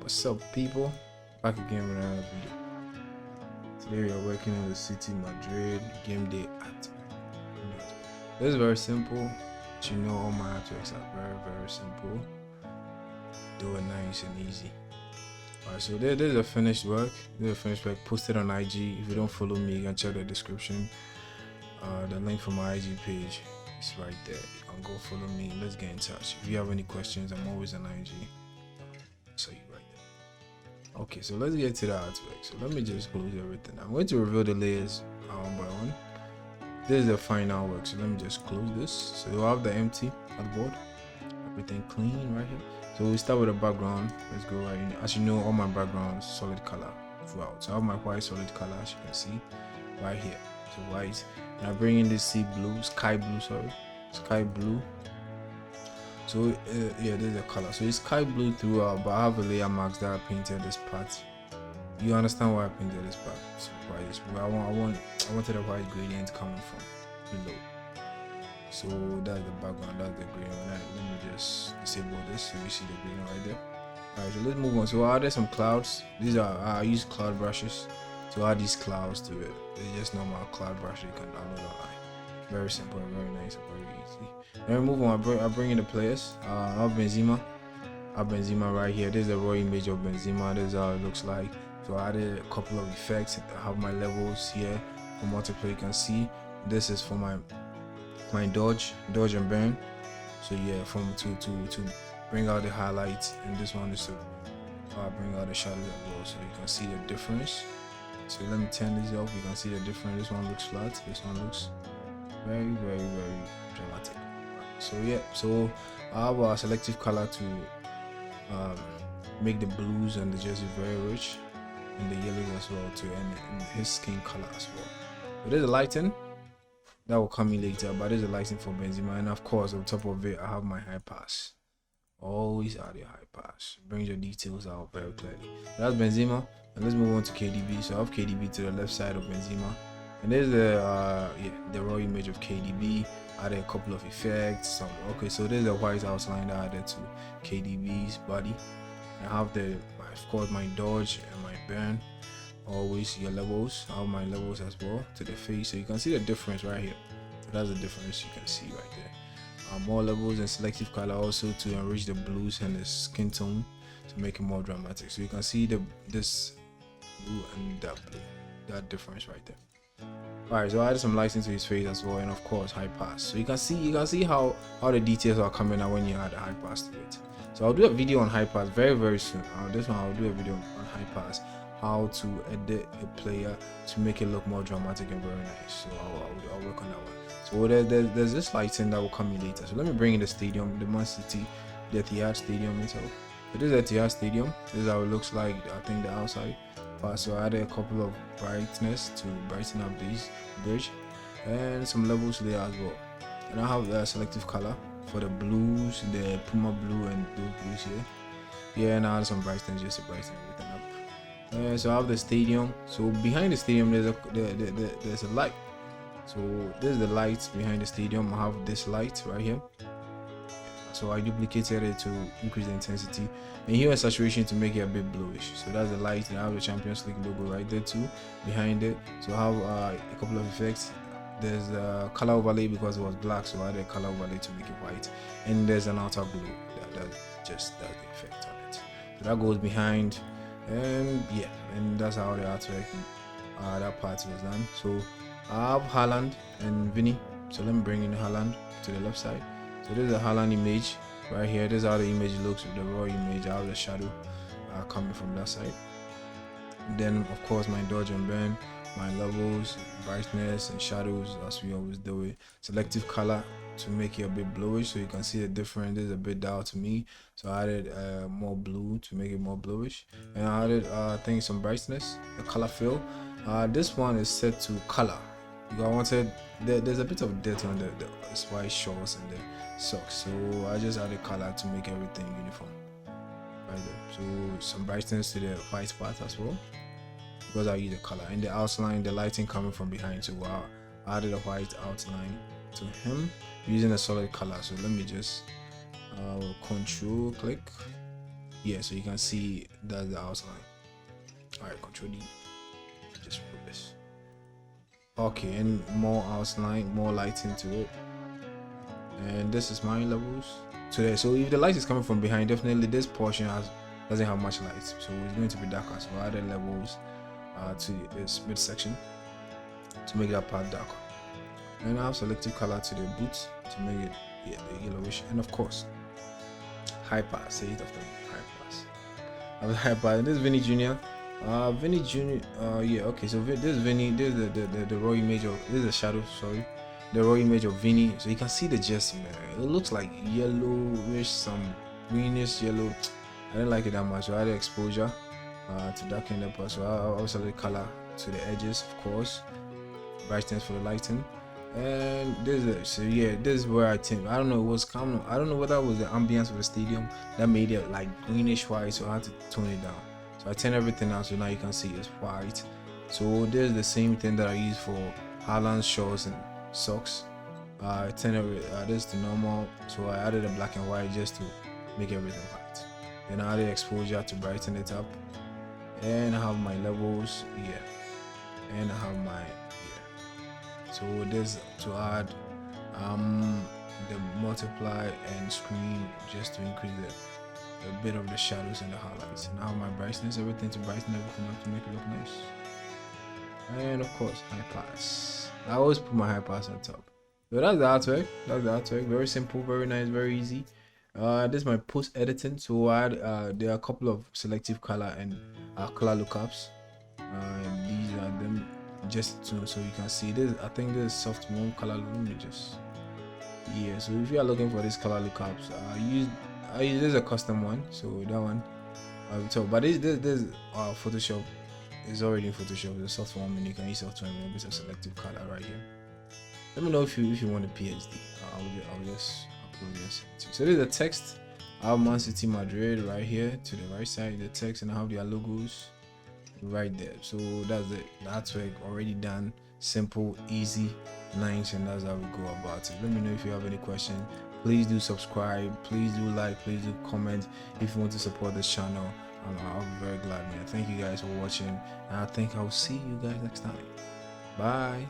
What's up, people? Back again with another video. Today we are working on the city Madrid game day at. This is very simple. But you know, all my artworks are very simple. Do it nice and easy. Alright, so there's a finished work. There's a finished work posted on IG. If you don't follow me, you can check the description. The link for my IG page is right there. You can go follow me. Let's get in touch. If you have any questions, I'm always on IG. So you right there. Okay, so let's get to the artwork. So let me just close everything. I'm going to reveal the layers one by one. This is the final work. So let me just close this. So you have the empty artboard. Everything clean right here. So we start with the background. Let's go right in. As you know, all my backgrounds solid color throughout. So I have my white solid color, as you can see right here. So white. And I bring in this sky blue. So yeah, there's a color. So it's sky blue throughout, but I have a layer marks that I painted this part. You understand why I painted this part? So why I wanted a white gradient coming from below. So that's the background, that's the green. Let me just disable this so you see the green right there. Alright, so let's move on. So I added some clouds. These are I use cloud brushes to add these clouds to it. It's just normal cloud brush you can download online. Very simple and very nice and very easy. Then we move on. I bring in the players. I have Benzema. Right here. There's a raw image of Benzema. This is how it looks like. So I added a couple of effects. I have my levels here for multiplayer. You can see this is for my dodge and burn. So yeah, to bring out the highlights, and this one is to bring out the shadows as well. So you can see the difference. So let me turn this off. You can see the difference. This one looks flat. This one looks very dramatic. So yeah, so I have a selective color to make the blues and the jersey very rich, and the yellows as well too, and his skin color as well. So there's a lighting that will come in later, but there's a lighting for Benzema, and of course on top of it I have my high pass. Always add your high pass. Brings your details out very clearly. So that's Benzema, and let's move on to KDB. So I have KDB to the left side of Benzema. And there's the raw image of KDB. Added a couple of effects. Okay, so there's a white outline that I added to KDB's body. I have of course my dodge and my burn. Always your levels. I have my levels as well to the face. So you can see the difference right here. So that's the difference you can see right there. More levels and selective color also to enrich the blues and the skin tone to make it more dramatic. So you can see this blue and that blue. That difference right there. Alright, so I added some lighting to his face as well, and of course high pass. So you can see how the details are coming out when you add a high pass to it. So I'll do a video on high pass very soon. This one I'll do a video on high pass, how to edit a player to make it look more dramatic and very nice. So I'll work on that one. So there's this lighting that will come in later. So let me bring in the stadium, the Man City, the Etihad Stadium itself. So this is the Etihad Stadium. This is how it looks like. I think the outside. So I added a couple of brightness to brighten up this bridge, and some levels there as well. And I have the selective color for the blues, the Puma blue and those blues here. Yeah, and I add some brightness just to brighten everything up. So I have the stadium. So behind the stadium there's a light. So this is the lights behind the stadium. I have this light right here. So I duplicated it to increase the intensity, and here is saturation to make it a bit bluish. So that's the light, and I have the Champions League logo right there too behind it. So I have a couple of effects. There's a color overlay because it was black, so I added a color overlay to make it white, and there's an outer blue that just does the effect on it. So that goes behind, and yeah, and that's how the artwork that part was done. So I have Haaland and Vinny. So let me bring in Haaland to the left side. So this is a Haaland image right here. This is how the image looks with the raw image. I have the shadow coming from that side. And then of course my dodge and burn, my levels, brightness and shadows as we always do it. Selective color to make it a bit bluish, so you can see the difference. This is a bit dull to me, so I added more blue to make it more bluish, and I added I think some brightness, the color fill. This one is set to color. I wanted there's a bit of dirt on the white shorts and the socks, so I just added color to make everything uniform right there. So some brightness to the white part as well, because I use the color, and the outline, the lighting coming from behind. So I added a white outline to him using a solid color. So let me just control click yeah, so you can see that's the outline. All right, Control D, just put this. Okay, and more outline, more lighting to it. And this is my levels today. So if the light is coming from behind, definitely this portion doesn't have much light, so it's going to be darker. So I added levels to this midsection to make that part darker. And I have selective color to the boots to make it the yellowish, and of course high pass. Say it after me, high pass. I have high pass. This is Vinny Jr. Vinny Jr. Yeah, okay. So this is Vinny. This is the raw image of, this is the shadow. Sorry, the raw image of Vinny. So you can see the jersey, man. It looks like yellowish, some greenish yellow. I didn't like it that much. So I added exposure to darken the part. So I also added color to the edges, of course. Brightness for the lighting. And this is where I think, I don't know, it was common. I don't know whether it was the ambience of the stadium that made it like greenish white, so I had to tone it down. So I turned everything out, so now you can see it's white. So this is the same thing that I use for Haaland's shorts and socks. I turned this to normal, so I added a black and white just to make everything white. Then I added exposure to brighten it up, and I have my levels, yeah, and I have my, so this to add the multiply and screen just to increase a bit of the shadows and the highlights. Now my brightness, everything to brighten everything up to make it look nice. And of course high pass. I always put my high pass on top. So that's the artwork. That's the artwork. Very simple, very nice, very easy. This is my post editing. So I add, there are a couple of selective color and color lookups. These are them. Just so you can see this. I think this is soft warm color images. Yeah, so if you are looking for this color lookups, I use this is a custom one, so that one but this Photoshop is already in Photoshop. The soft warm, and you can use software and with a selective color right here. Let me know if you want a PSD. I'll just upload this. So this is the text. I have Man City Madrid right here to the right side, the text, and I have their logos right there. So that's it. The artwork already done, simple, easy, nice, and that's how we go about it. Let me know if you have any question. Please do subscribe, please do like, please do comment if you want to support this channel. I'll be very glad, man. Thank you guys for watching, and I think I'll see you guys next time. Bye.